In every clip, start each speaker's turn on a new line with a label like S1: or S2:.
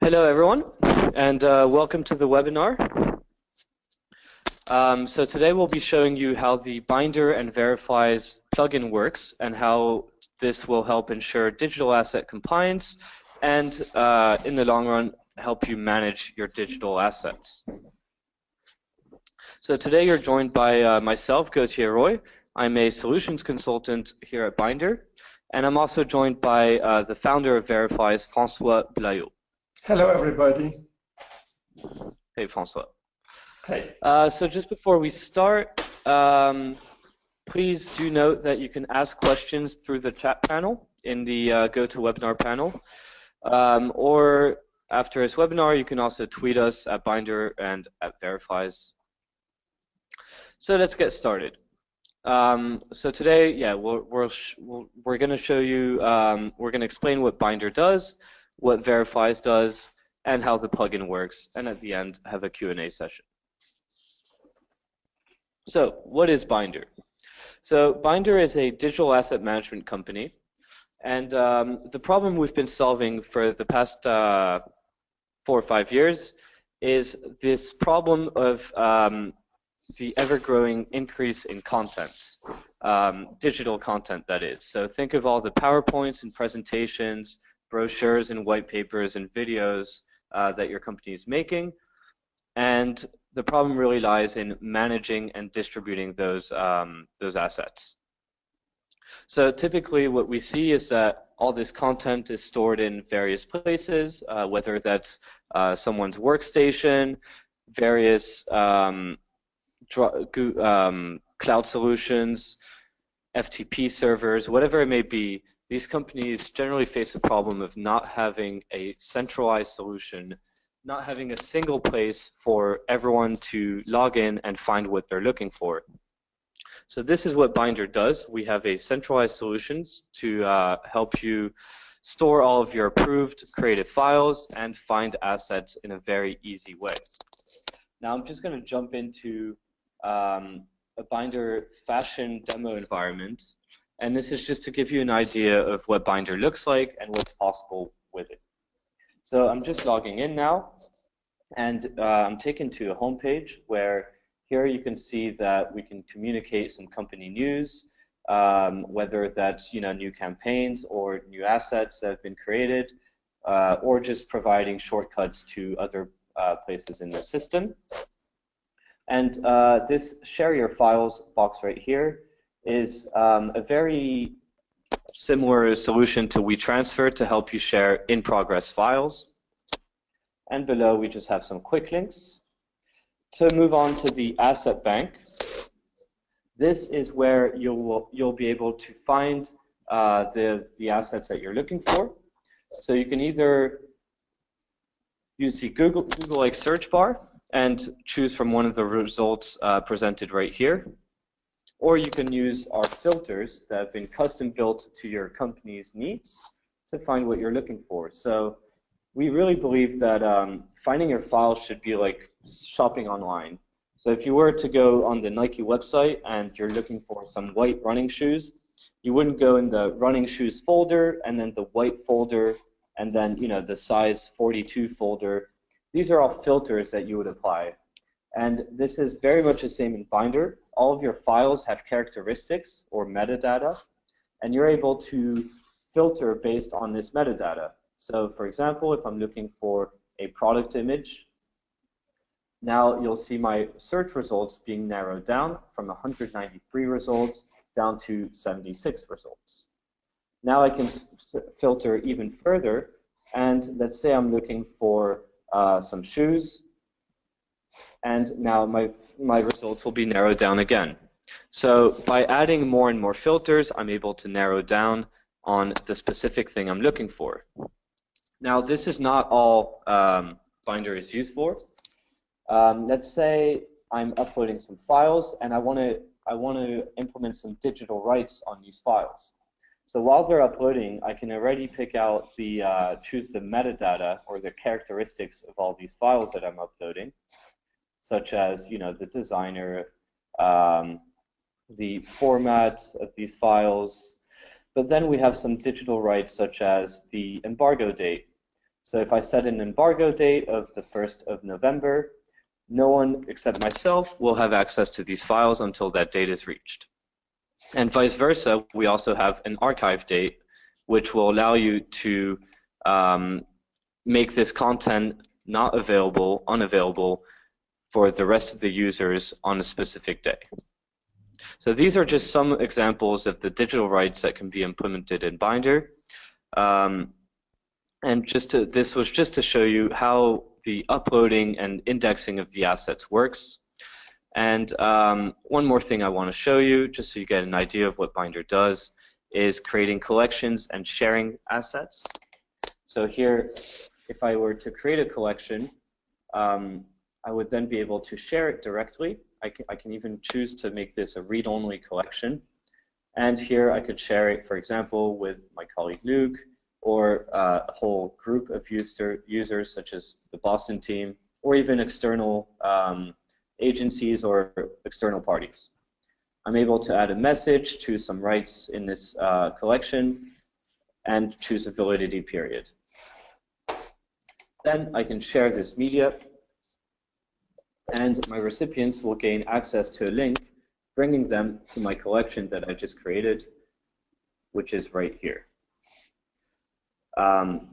S1: Hello, everyone, and welcome to the webinar. So today we'll be showing you how the Bynder and Veriflies plugin works and how this will help ensure digital asset compliance and, in the long run, help you manage your digital assets. So today you're joined by myself, Gauthier Roy. I'm a solutions consultant here at Bynder, and I'm also joined by the founder of Veriflies, François Blayot.
S2: Hello, everybody.
S1: Hey, François.
S2: Hey.
S1: So just before we start, please do note that you can ask questions through the chat panel in the GoToWebinar panel. Or after this webinar, you can also tweet us at Bynder and at Veriflies. So let's get started. So today, yeah, we're going to show you, we're going to explain what Bynder does, what Veriflies does, and how the plugin works, and at the end have a Q&A session. So what is Bynder? So Bynder is a digital asset management company, and the problem we've been solving for the past 4 or 5 years is this problem of the ever-growing increase in content, digital content that is. So think of all the PowerPoints and presentations, brochures and white papers and videos that your company is making, and the problem really lies in managing and distributing those assets. So typically what we see is that all this content is stored in various places, whether that's someone's workstation, various cloud solutions, FTP servers, whatever it may be. These companies generally face a problem of not having a centralized solution, not having a single place for everyone to log in and find what they're looking for. So this is what Bynder does. We have a centralized solutions to help you store all of your approved creative files and find assets in a very easy way. Now I'm just going to jump into a Bynder fashion demo environment. And this is just to give you an idea of what Bynder looks like and what's possible with it. So I'm just logging in now, and I'm taken to a home page where here you can see that we can communicate some company news, whether that's new campaigns or new assets that have been created, or just providing shortcuts to other places in the system. And this share your files box right here is a very similar solution to WeTransfer to help you share in-progress files. And below we just have some quick links. To move on to the asset bank, this is where you'll be able to find the assets that you're looking for. So you can either use the Google-like search bar and choose from one of the results presented right here. Or you can use our filters that have been custom built to your company's needs to find what you're looking for. So we really believe that finding your files should be like shopping online. So if you were to go on the Nike website and you're looking for some white running shoes, you wouldn't go in the running shoes folder and then the white folder and then the size 42 folder. These are all filters that you would apply. And this is very much the same in Bynder. All of your files have characteristics or metadata, and you're able to filter based on this metadata. So for example, if I'm looking for a product image, now you'll see my search results being narrowed down from 193 results down to 76 results. Now I can filter even further, and let's say I'm looking for some shoes, and now my results will be narrowed down again. So by adding more and more filters, I'm able to narrow down on the specific thing I'm looking for. Now this is not all Bynder is used for. Let's say I'm uploading some files and I want to implement some digital rights on these files. So while they're uploading, I can already pick out choose the metadata or the characteristics of all these files that I'm uploading, such as the designer, the format of these files. But then we have some digital rights such as the embargo date. So if I set an embargo date of the 1st of November, no one except myself will have access to these files until that date is reached. And vice versa, we also have an archive date, which will allow you to make this content not available, unavailable for the rest of the users on a specific day. So these are just some examples of the digital rights that can be implemented in Bynder. And this was just to show you how the uploading and indexing of the assets works. And one more thing I want to show you, just so you get an idea of what Bynder does, is creating collections and sharing assets. So here, if I were to create a collection, I would then be able to share it directly. I can even choose to make this a read-only collection. And here I could share it, for example, with my colleague Luke, or a whole group of users such as the Boston team, or even external agencies or external parties. I'm able to add a message, choose some rights in this collection, and choose a validity period. Then I can share this media, and my recipients will gain access to a link bringing them to my collection that I just created, which is right here.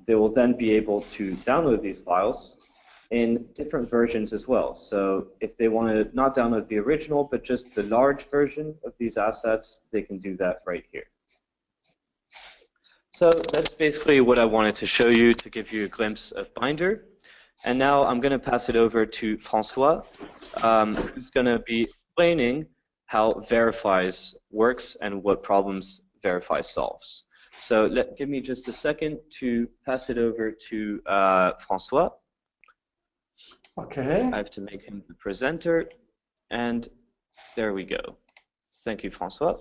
S1: They will then be able to download these files in different versions as well. So if they want to not download the original, but just the large version of these assets, they can do that right here. So that's basically what I wanted to show you to give you a glimpse of Bynder. And now I'm going to pass it over to Francois, who's going to be explaining how Veriflies works and what problems Veriflies solves. So give me just a second to pass it over to Francois.
S2: Okay.
S1: I have to make him the presenter, and there we go. Thank you, Francois.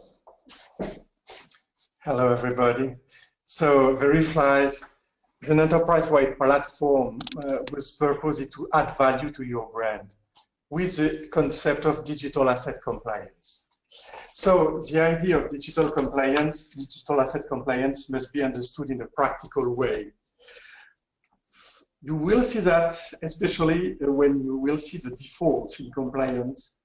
S2: Hello, everybody. So Veriflies is an enterprise-wide platform whose purpose is to add value to your brand with the concept of digital asset compliance. So the idea of digital asset compliance must be understood in a practical way. You will see that, especially when you will see the defaults in compliance,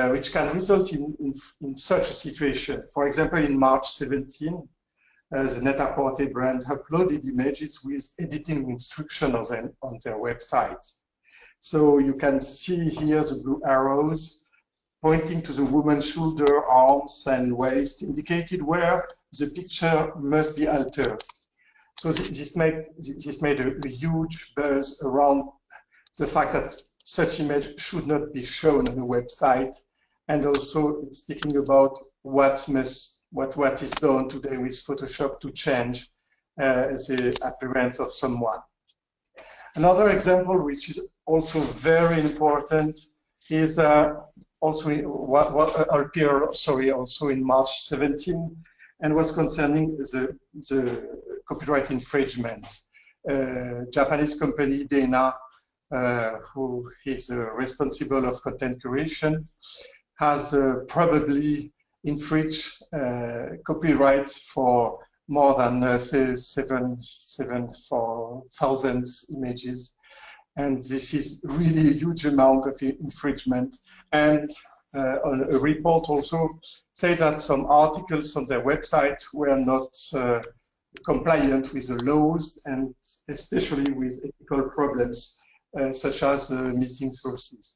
S2: which can result in such a situation. For example, in March 17, the Net-a-Porter brand uploaded images with editing instructions on their website. So you can see here the blue arrows pointing to the woman's shoulder, arms, and waist, indicated where the picture must be altered. So this made a huge buzz around the fact that such image should not be shown on a website, and also it's speaking about what is done today with Photoshop to change the appearance of someone. Another example, which is also very important, is also in March 17, and was concerning the copyright infringement. Japanese company Dana, who is responsible of content curation, has probably infringed copyright for more than 7,000 images. And this is really a huge amount of infringement. And a report also said that some articles on their website were not compliant with the laws, and especially with ethical problems, such as missing sources.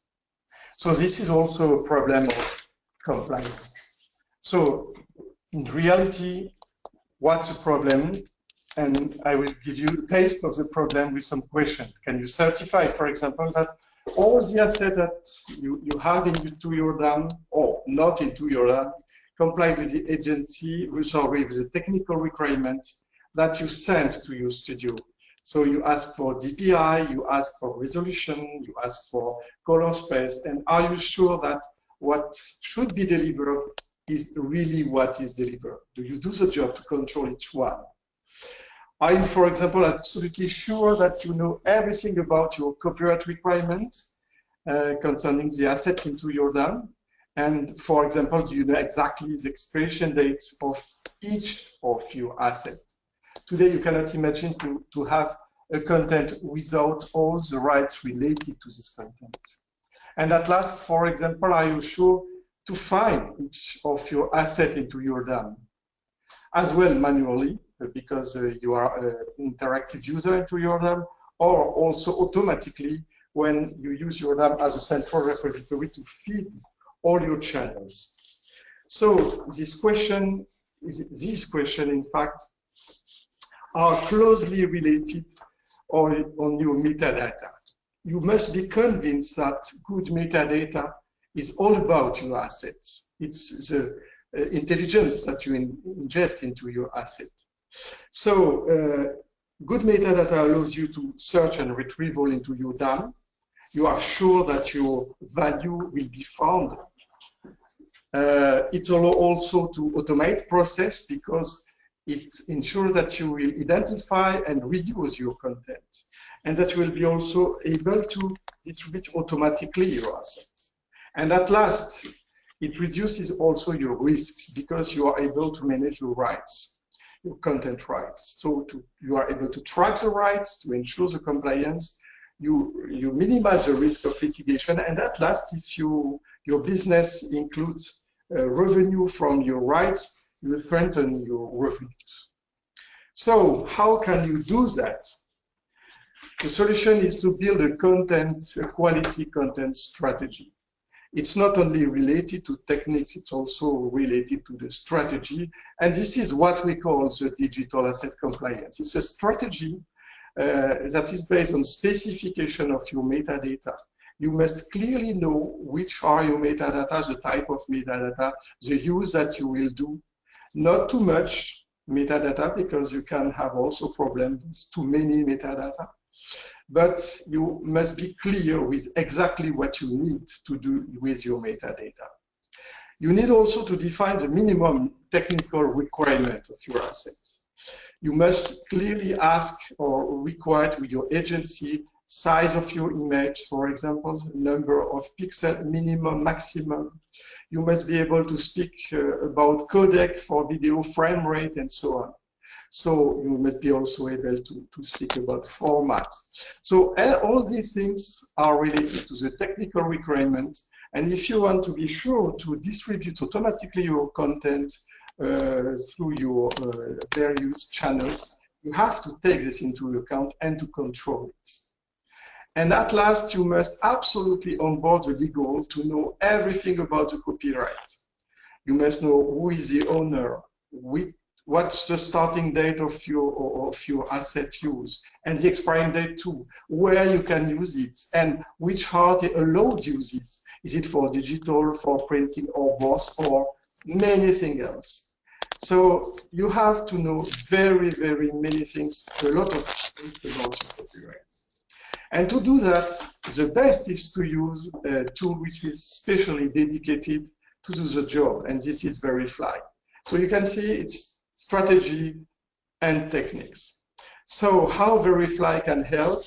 S2: So this is also a problem of compliance. So in reality, what's the problem? And I will give you a taste of the problem with some questions. Can you certify, for example, that all the assets that you have into your DAM or not into your DAM comply with the agency, with the technical requirement that you send to your studio? So you ask for DPI, you ask for resolution, you ask for color space, and are you sure that what should be delivered is really what is delivered? Do you do the job to control each one? Are you, for example, absolutely sure that you know everything about your copyright requirements concerning the assets into your DAM? And for example, do you know exactly the expiration date of each of your assets? Today, you cannot imagine to have a content without all the rights related to this content. And at last, for example, are you sure to find each of your assets into your DAM? As well manually, because you are an interactive user into your DAM, or also automatically when you use your DAM as a central repository to feed all your channels. So these questions, in fact, are closely related on your metadata. You must be convinced that good metadata is all about your assets. It's the intelligence that you ingest into your asset. So good metadata allows you to search and retrieval into your DAM. You are sure that your value will be found. It allows also to automate process because it ensures that you will identify and reuse your content, and that you will be also able to distribute automatically your assets. And at last, it reduces also your risks because you are able to manage your rights, your content rights. So you are able to track the rights to ensure the compliance. You minimize the risk of litigation, and at last, if your business includes revenue from your rights, you will strengthen your revenues. So how can you do that? The solution is to build a quality content strategy. It's not only related to techniques, it's also related to the strategy. And this is what we call the digital asset compliance. It's a strategy that is based on specification of your metadata. You must clearly know which are your metadata, the type of metadata, the use that you will do. Not too much metadata, because you can have also problems with too many metadata. But you must be clear with exactly what you need to do with your metadata. You need also to define the minimum technical requirement of your assets. You must clearly ask or require with your agency size of your image, for example, number of pixels, minimum, maximum. You must be able to speak about codec for video frame rate and so on. So you must be also able to speak about formats. So all these things are related to the technical requirements. And if you want to be sure to distribute automatically your content through your various channels, you have to take this into account and to control it. And at last, you must absolutely onboard the legal to know everything about the copyright. You must know who is the owner, what's the starting date of your asset use, and the expiring date too, where you can use it, and which are the allowed uses. Is it for digital, for printing, or both, or many things else? So you have to know very, very many things, a lot of things about your copyright. And to do that, the best is to use a tool which is specially dedicated to do the job, and this is Veriflies. So you can see it's strategy and techniques. So how Veriflies can help?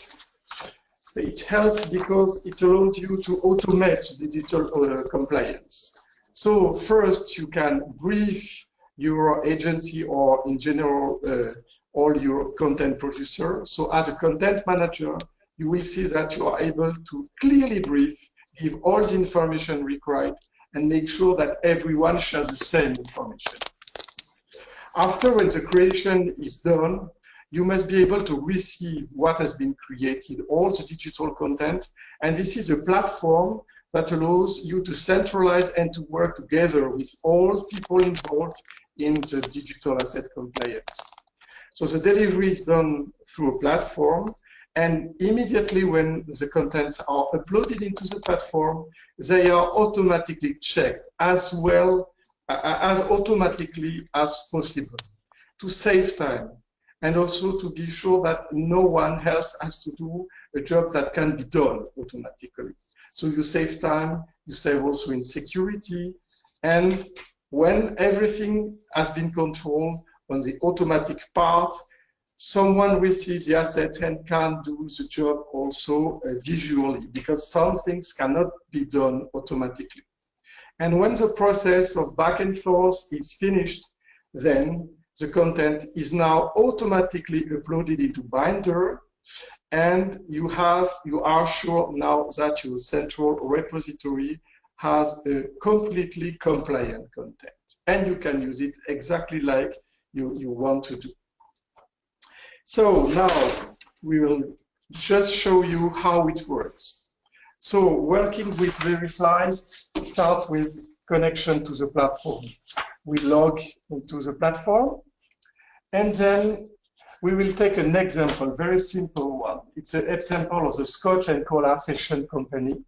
S2: It helps because it allows you to automate digital compliance. So first, you can brief your agency or in general all your content producers. So as a content manager, you will see that you are able to clearly brief, give all the information required, and make sure that everyone shares the same information. After, when the creation is done, you must be able to receive what has been created, all the digital content, and this is a platform that allows you to centralize and to work together with all people involved in the digital asset compliance. So the delivery is done through a platform, and immediately when the contents are uploaded into the platform, they are automatically checked as well as automatically as possible to save time, and also to be sure that no one else has to do a job that can be done automatically. So you save time, you save also in security, and when everything has been controlled on the automatic part, someone receives the asset and can do the job also visually, because some things cannot be done automatically. And when the process of back and forth is finished, then the content is now automatically uploaded into Bynder, And you are sure now that your central repository has a completely compliant content, and you can use it exactly like you want to do. So now we will just show you how it works. So working with Veriflies, start with connection to the platform. We log into the platform, and then we will take an example, very simple one. It's an example of the Scotch and Cola fashion company.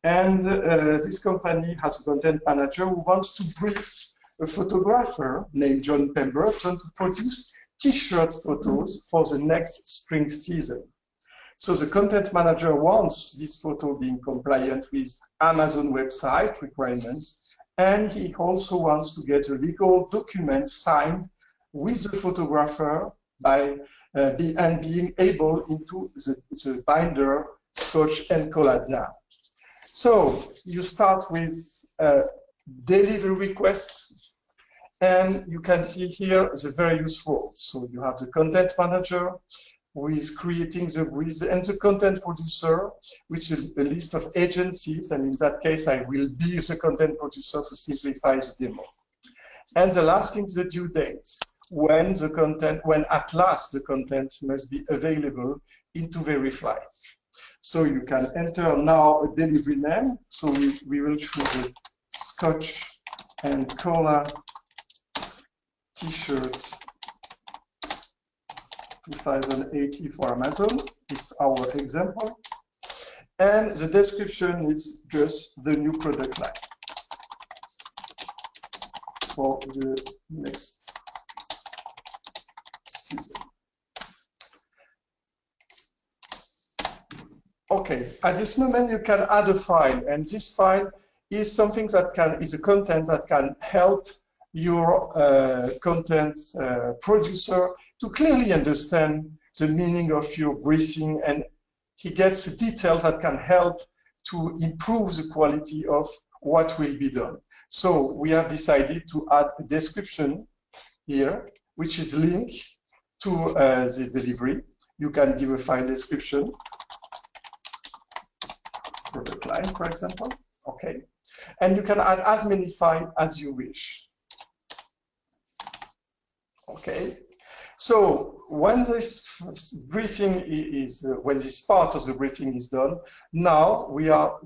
S2: And this company has a content manager who wants to brief a photographer named John Pemberton to produce T-shirt photos for the next spring season. So the content manager wants this photo being compliant with Amazon website requirements, and he also wants to get a legal document signed with the photographer by being able into the Bynder Scotch and Cola DAM. So you start with a delivery request, and you can see here the various roles. So you have the content manager who is creating the brief, and the content producer, which is a list of agencies, and in that case I will be the content producer to simplify the demo. And the last thing is the due date, when at last the content must be available into Veriflies. So you can enter now a delivery name. So we will choose the Scotch and Cola T-shirt 2080 for Amazon. It's our example. And the description is just the new product line for the next season. Okay, at this moment you can add a file, and this file is something that is a content that can help your content producer to clearly understand the meaning of your briefing, and he gets details that can help to improve the quality of what will be done. So we have decided to add a description here, which is linked to the delivery. You can give a file description, product line, for example. Okay, and you can add as many files as you wish. Okay, so when this briefing is, when this part of the briefing is done, now we are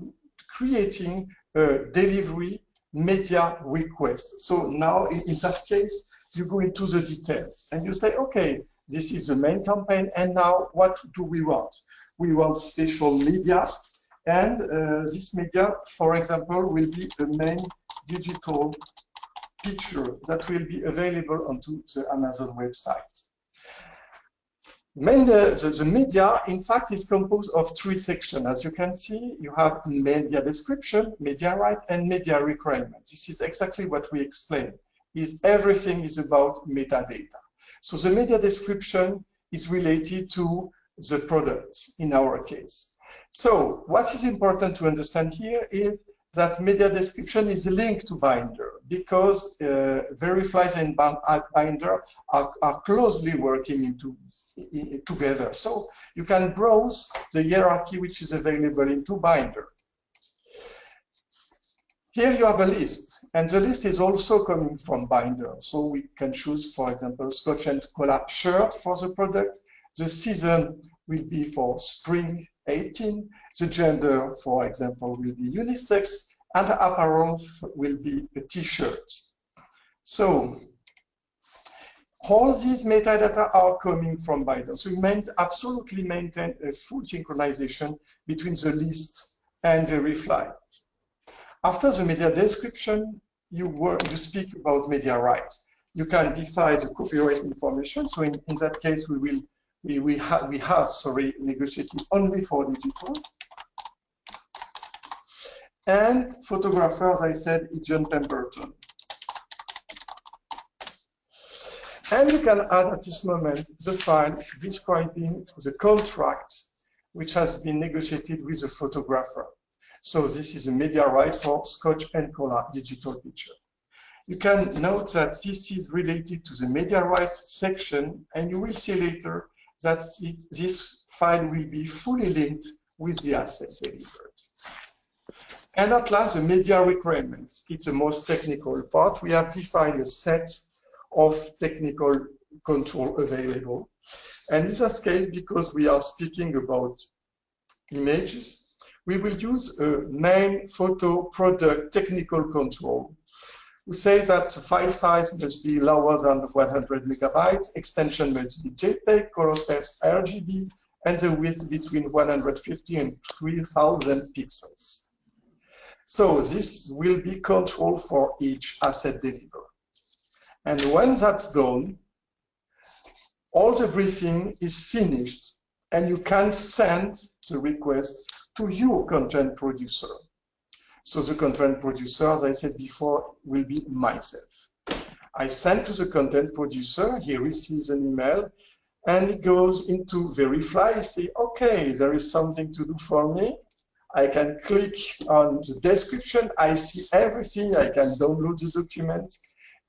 S2: creating a delivery media request. So now in that case, you go into the details and you say, okay, this is the main campaign, and now what do we want? We want special media, and this media, for example, will be the main digital picture that will be available onto the Amazon website. The media, in fact, is composed of 3 sections. As you can see, you have media description, media right, and media requirement. This is exactly what we explained, is everything is about metadata. So the media description is related to the product in our case. So what is important to understand here is that media description is linked to Bynder, because Veriflies and Bynder are closely working together. So you can browse the hierarchy which is available into Bynder. Here you have a list, and the list is also coming from Bynder. So we can choose, for example, Scotch and Cola shirt for the product. The season will be for spring 18. The gender, for example, will be unisex, and the apparel will be a T-shirt. So all these metadata are coming from Bynder. So we absolutely maintain a full synchronization between the list and Veriflies. After the media description, you speak about media rights. You can define the copyright information. So in that case, we have negotiated only for digital. And photographer, as I said, is John Pemberton. And you can add at this moment the file describing the contract which has been negotiated with the photographer. So this is a media right for Scotch and Cola digital picture. You can note that this is related to the media rights section, and you will see later that this file will be fully linked with the asset delivered. And at last, the media requirements. It's the most technical part. We have defined a set of technical control available. And in this case, because we are speaking about images, we will use a main photo product technical control, who says that file size must be lower than 100 megabytes, extension must be JPEG, color space RGB, and the width between 150 and 3000 pixels. So this will be controlled for each asset delivered. And when that's done, all the briefing is finished, and you can send the request to your content producer. So the content producer, as I said before, will be myself. I send to the content producer, he receives an email, and he goes into Veriflies, say, okay, there is something to do for me. I can click on the description, I see everything, I can download the document.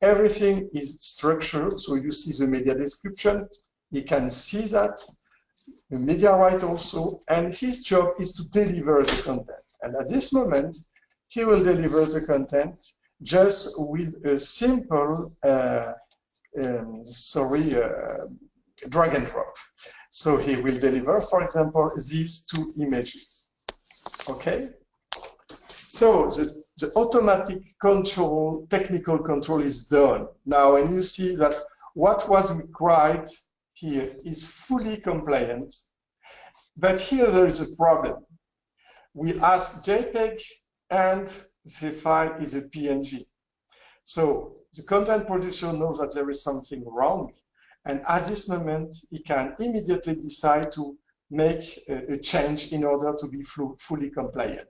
S2: Everything is structured, so you see the media description, he can see that, the media right also, and his job is to deliver the content. And at this moment, he will deliver the content just with a simple, drag and drop. So he will deliver, for example, these two images. Okay? So the automatic control, technical control is done. Now, and you see that what was required here is fully compliant. But here there is a problem. We ask JPEG and the file is a PNG. So the content producer knows that there is something wrong. And at this moment, he can immediately decide to make a change in order to be fully compliant.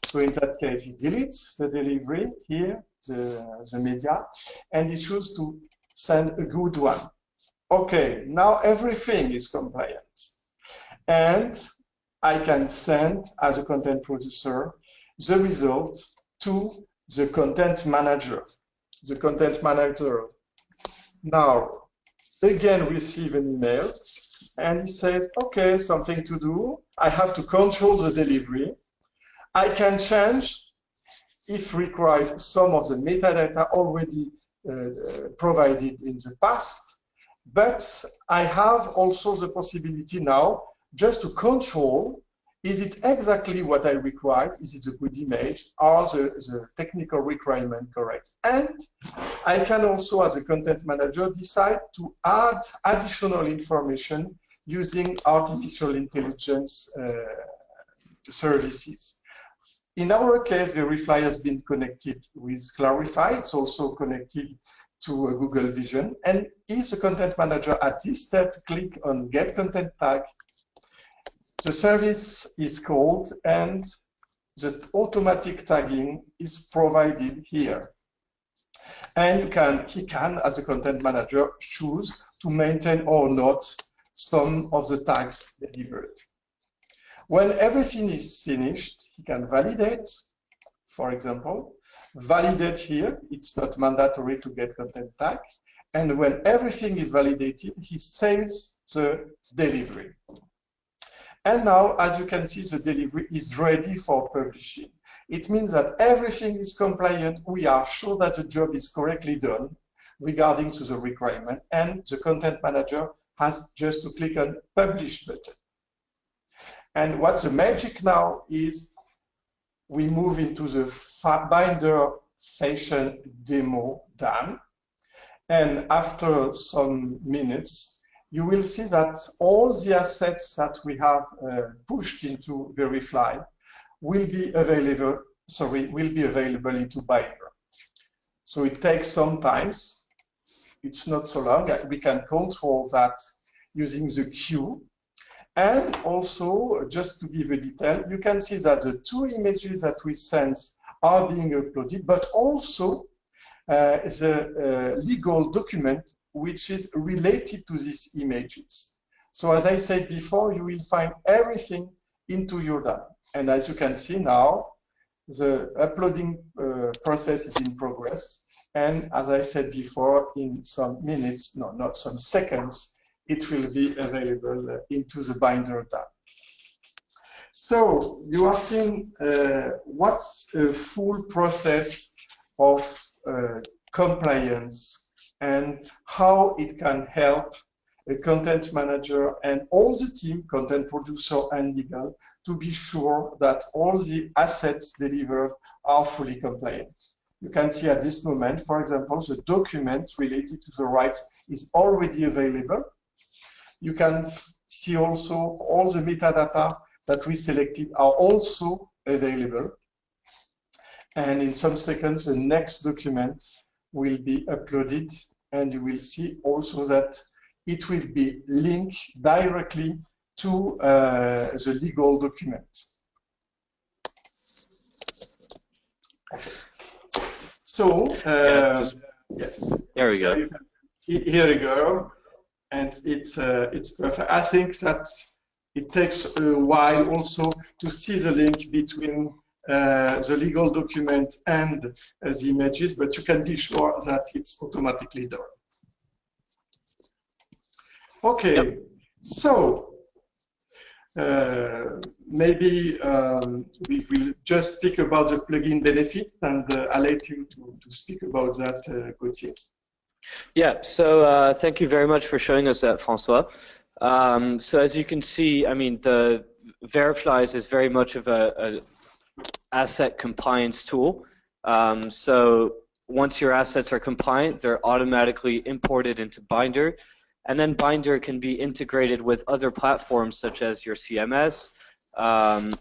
S2: So in that case, he deletes the delivery here, the media, and he chooses to send a good one. Okay, now everything is compliant. And I can send, as a content producer, the result to the content manager. The content manager now again receive an email, and he says, okay, something to do. I have to control the delivery. I can change, if required, some of the metadata already provided in the past, but I have also the possibility now just to control, is it exactly what I required? Is it a good image? Are the technical requirement correct? And I can also, as a content manager, decide to add additional information using artificial intelligence services. In our case, Verifly has been connected with Clarify. It's also connected to Google Vision. And if the content manager at this step click on Get Content Tag, the service is called and the automatic tagging is provided here. And he can, as a content manager, choose to maintain or not some of the tags delivered. When everything is finished, he can validate, for example, validate here. It's not mandatory to get content tag. And when everything is validated, he saves the delivery. And now, as you can see, the delivery is ready for publishing. It means that everything is compliant. We are sure that the job is correctly done regarding to the requirement, and the content manager has just to click on Publish button. And what's the magic now is we move into the Bynder fashion demo done. And after some minutes, you will see that all the assets that we have pushed into Verifly will be available into Bynder. So it takes some time. It's not so long. We can control that using the queue. And also, just to give a detail, you can see that the two images that we sent are being uploaded, but also the legal document which is related to these images. So as I said before, you will find everything into your data. And as you can see now, the uploading process is in progress. And as I said before, in some minutes, no, not some seconds, it will be available into the Bynder tab. So you have seen what's a full process of compliance and how it can help a content manager and all the team, content producer and legal, to be sure that all the assets delivered are fully compliant. You can see at this moment, for example, the document related to the rights is already available. You can see also all the metadata that we selected are also available. And in some seconds, the next document will be uploaded, and you will see also that it will be linked directly to the legal document. Okay. So, yes.
S1: There we go.
S2: Here we go. And it's perfect. I think that it takes a while also to see the link between the legal document and the images, but you can be sure that it's automatically done. Okay, yep. So maybe we will just speak about the plugin benefits, and I'll let you to speak about that, Gauthier.
S1: Yeah, so thank you very much for showing us that, Francois. So as you can see, I mean, the Veriflies is very much of a asset compliance tool. So once your assets are compliant, they're automatically imported into Bynder, and then Bynder can be integrated with other platforms such as your CMS,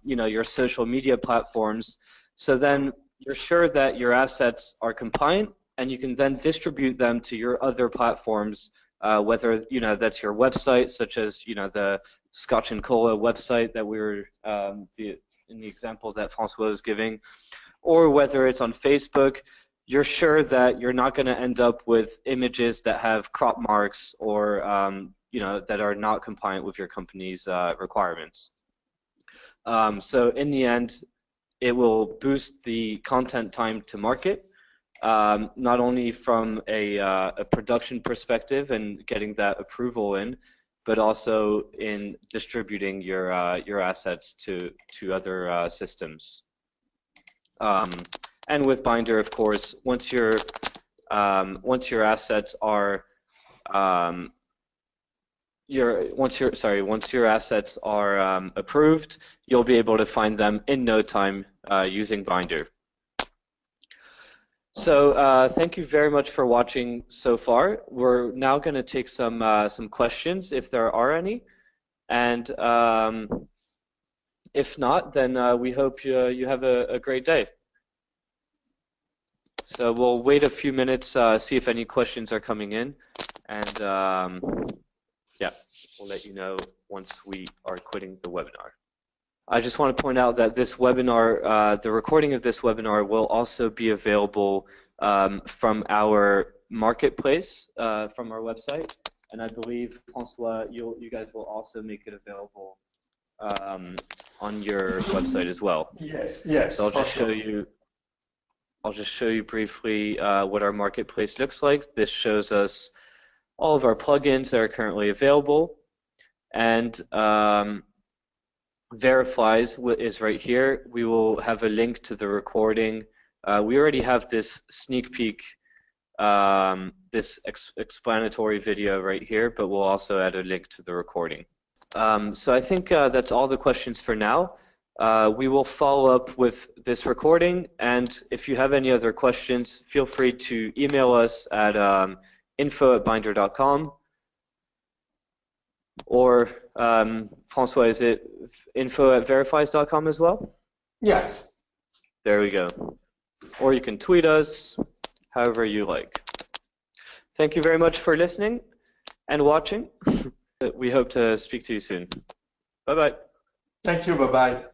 S1: you know, your social media platforms. So then you're sure that your assets are compliant, and you can then distribute them to your other platforms, whether, you know, that's your website, such as, you know, the Scotch and Cola website that we were in the example that Francois was giving, or whether it's on Facebook. You're sure that you're not going to end up with images that have crop marks or you know, that are not compliant with your company's requirements. So in the end, it will boost the content time to market. Not only from a production perspective and getting that approval in, but also in distributing your assets to other systems. And with Bynder, of course, once your assets are once your assets are approved, you'll be able to find them in no time using Bynder. So thank you very much for watching so far. We're now going to take some questions, if there are any, and if not, then we hope you have a great day. So we'll wait a few minutes, see if any questions are coming in, and yeah, we'll let you know once we are quitting the webinar. I just want to point out that this webinar, the recording of this webinar will also be available from our marketplace, from our website, and I believe, Francois, you guys will also make it available on your website as well.
S2: Yes, yes.
S1: So I'll just show you briefly what our marketplace looks like. This shows us all of our plugins that are currently available, and Veriflies is right here. We will have a link to the recording. We already have this sneak peek, this explanatory video right here, but we'll also add a link to the recording. So I think that's all the questions for now. We will follow up with this recording, and if you have any other questions, feel free to email us at info@bynder.com. Or, Francois, is it info@verifies.com as well?
S2: Yes.
S1: There we go. Or you can tweet us, however you like. Thank you very much for listening and watching. We hope to speak to you soon. Bye-bye.
S2: Thank you. Bye-bye.